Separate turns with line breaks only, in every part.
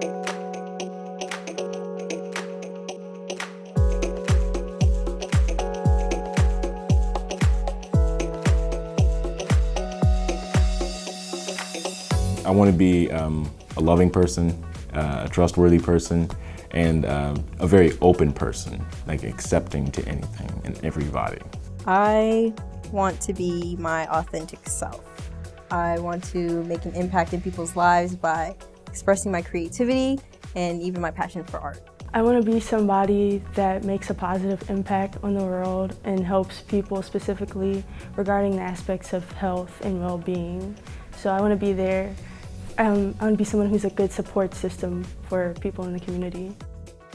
I want to be a loving person, a trustworthy person, and a very open person, like accepting to anything and everybody.
I want to be my authentic self. I want to make an impact in people's lives by expressing my creativity and even my passion for art.
I want to be somebody that makes a positive impact on the world and helps people specifically regarding the aspects of health and well-being. So I want to be there. I want to be someone who's a good support system for people in the community.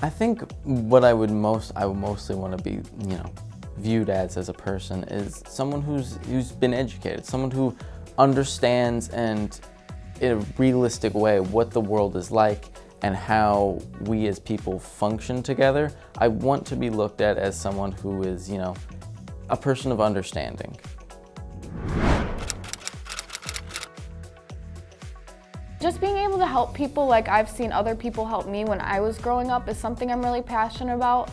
I think what I would mostly want to be, viewed as a person is someone who's been educated, someone who understands and in a realistic way what the world is like and how we as people function together. I want to be looked at as someone who is, a person of understanding.
Just being able to help people like I've seen other people help me when I was growing up is something I'm really passionate about.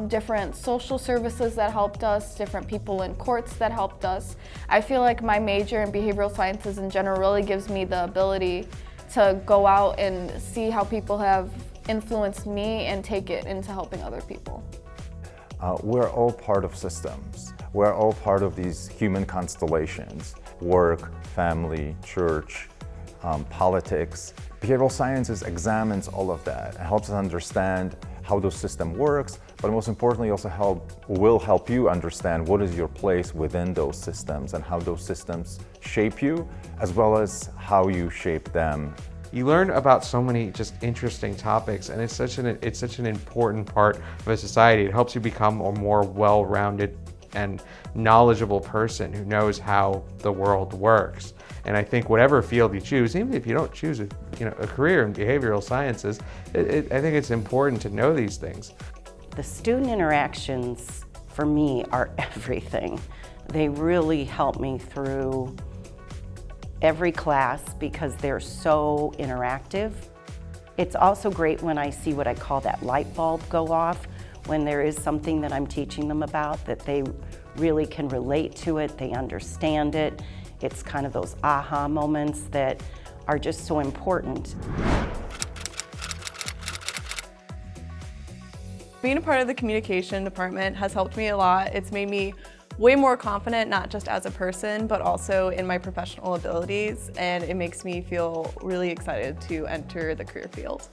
Different social services that helped us, different people in courts that helped us. I feel like my major in behavioral sciences in general really gives me the ability to go out and see how people have influenced me and take it into helping other people.
We're all part of systems. We're all part of these human constellations: work, family, church, politics. Behavioral sciences examines all of that and helps us understand how the system works, but most importantly also will help you understand what is your place within those systems and how those systems shape you, as well as how you shape them.
You learn about so many just interesting topics, and it's such an important part of a society. It helps you become a more well-rounded and knowledgeable person who knows how the world works. And I think whatever field you choose, even if you don't choose a career in behavioral sciences, I think it's important to know these things.
The student interactions for me are everything. They really help me through every class because they're so interactive. It's also great when I see what I call that light bulb go off, when there is something that I'm teaching them about that they really can relate to it, they understand it. It's kind of those aha moments that are just so important.
Being a part of the communication department has helped me a lot. It's made me way more confident, not just as a person, but also in my professional abilities, and it makes me feel really excited to enter the career field.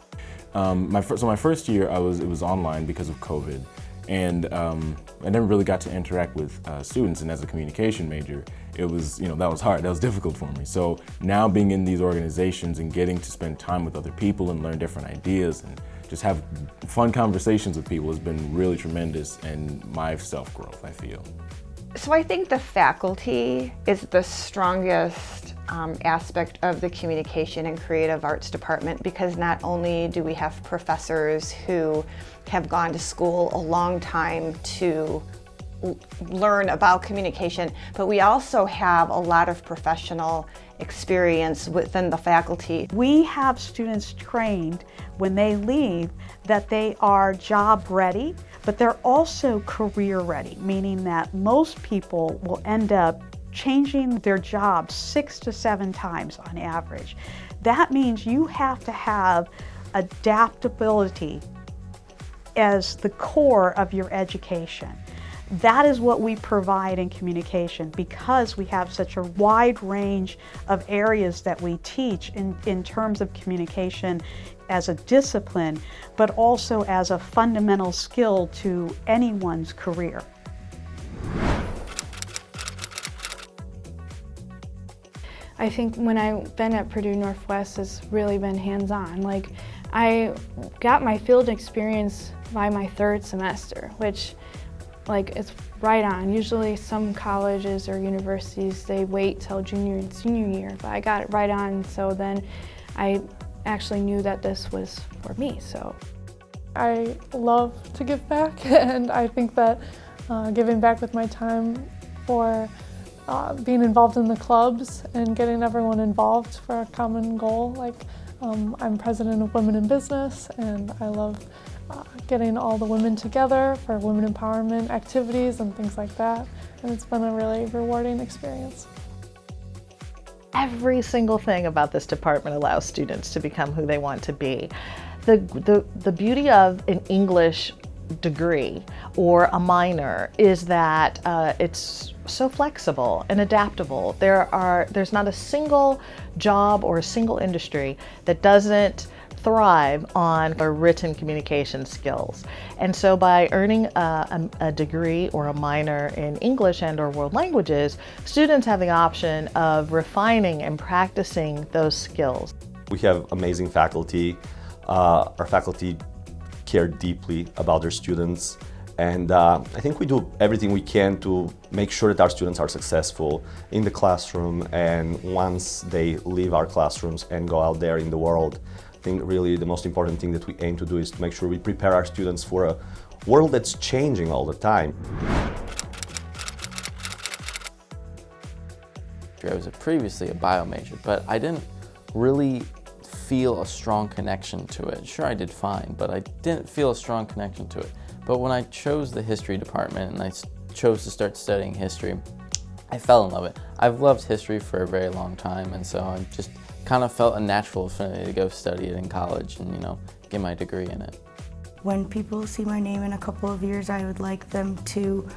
My first year, it was online because of COVID, and I never really got to interact with students. And as a communication major, it was, that was hard. That was difficult for me. So now being in these organizations and getting to spend time with other people and learn different ideas and just have fun conversations with people has been really tremendous in my self-growth, I feel.
So I think the faculty is the strongest aspect of the communication and creative arts department, because not only do we have professors who have gone to school a long time to learn about communication, but we also have a lot of professional experience within the faculty.
We have students trained when they leave that they are job ready, but they're also career ready, meaning that most people will end up changing their job 6 to 7 times on average. That means you have to have adaptability as the core of your education. That is what we provide in communication, because we have such a wide range of areas that we teach in terms of communication as a discipline, but also as a fundamental skill to anyone's career.
I think when I've been at Purdue Northwest, it's really been hands-on. Like, I got my field experience by my 3rd semester, which it's right on. Usually some colleges or universities, they wait till junior and senior year, but I got it right on, so then I actually knew that this was for me. So
I love to give back, and I think that giving back with my time for being involved in the clubs and getting everyone involved for a common goal, I'm president of Women in Business, and I love getting all the women together for women empowerment activities and things like that. And it's been a really rewarding experience.
Every single thing about this department allows students to become who they want to be. The beauty of an English degree or a minor is that it's so flexible and adaptable. There's not a single job or a single industry that doesn't thrive on written communication skills. And so by earning a degree or a minor in English and or world languages, students have the option of refining and practicing those skills.
We have amazing faculty. Our faculty care deeply about their students, and I think we do everything we can to make sure that our students are successful in the classroom and once they leave our classrooms and go out there in the world. I think really the most important thing that we aim to do is to make sure we prepare our students for a world that's changing all the time.
I was previously a bio major, but I didn't really feel a strong connection to it. Sure, I did fine, but I didn't feel a strong connection to it. But when I chose the history department and I chose to start studying history, I fell in love with it. I've loved history for a very long time, and so I just kind of felt a natural affinity to go study it in college and, get my degree in it.
When people see my name in a couple of years, I would like them to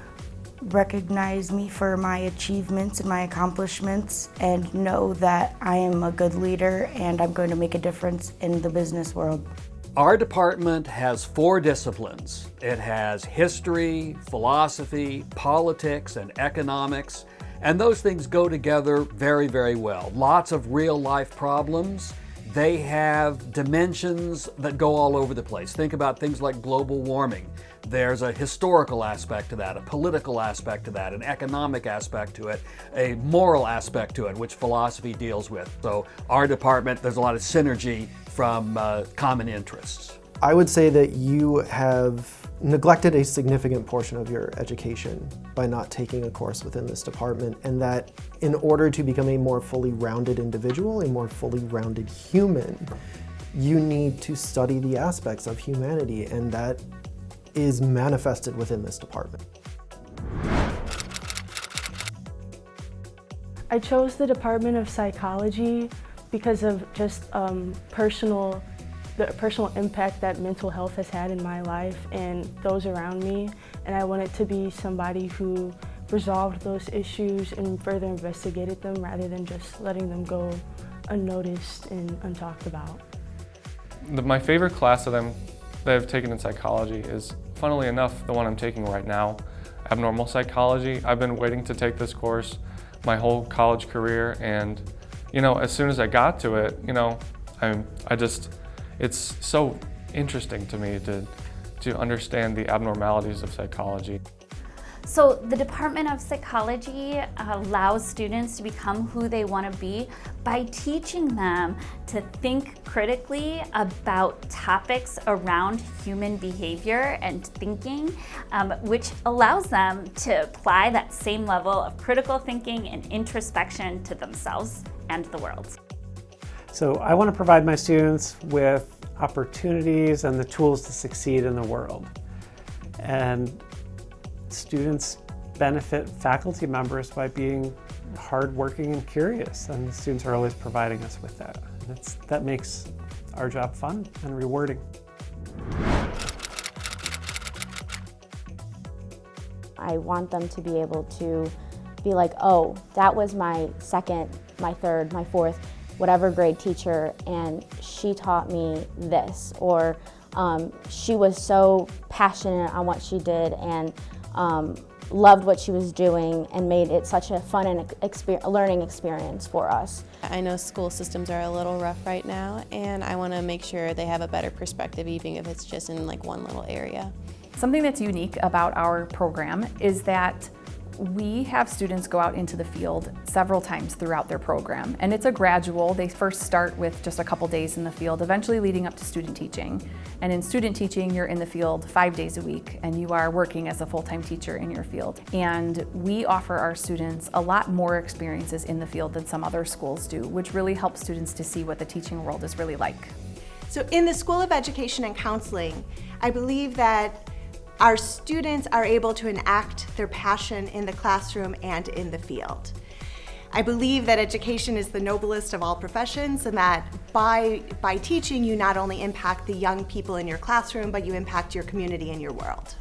recognize me for my achievements and my accomplishments and know that I am a good leader and I'm going to make a difference in the business world.
Our department has 4 disciplines. It has history, philosophy, politics, and economics. And those things go together very, very well. Lots of real life problems. They have dimensions that go all over the place. Think about things like global warming. There's a historical aspect to that, a political aspect to that, an economic aspect to it, a moral aspect to it, which philosophy deals with. So our department, there's a lot of synergy from common interests.
I would say that you have neglected a significant portion of your education by not taking a course within this department, and that in order to become a more fully rounded individual, a more fully rounded human, you need to study the aspects of humanity, and that is manifested within this department.
I chose the Department of Psychology because of just the personal impact that mental health has had in my life and those around me, and I wanted to be somebody who resolved those issues and further investigated them rather than just letting them go unnoticed and untalked about.
My favorite class that I've taken in psychology is, funnily enough, the one I'm taking right now, abnormal psychology. I've been waiting to take this course my whole college career, and as soon as I got to it, it's so interesting to me to understand the abnormalities of psychology.
So the Department of Psychology allows students to become who they want to be by teaching them to think critically about topics around human behavior and thinking, which allows them to apply that same level of critical thinking and introspection to themselves and the world.
So I want to provide my students with opportunities and the tools to succeed in the world. And students benefit faculty members by being hardworking and curious, and the students are always providing us with that. That makes our job fun and rewarding.
I want them to be able to be like, oh, that was my second, my third, my fourth, whatever grade teacher, and she taught me this, or she was so passionate on what she did and loved what she was doing and made it such a fun and learning experience for us.
I know school systems are a little rough right now, and I want to make sure they have a better perspective, even if it's just in like one little area.
Something that's unique about our program is that
We have students go out into the field several times throughout their program, and it's a gradual. They first start with just a couple days in the field, eventually leading up to student teaching. And in student teaching, you're in the field 5 days a week, and you are working as a full-time teacher in your field. And we offer our students a lot more experiences in the field than some other schools do, which really helps students to see what the teaching world is really like.
So in the School of Education and Counseling, I believe that our students are able to enact their passion in the classroom and in the field. I believe that education is the noblest of all professions, and that by teaching, you not only impact the young people in your classroom, but you impact your community and your world.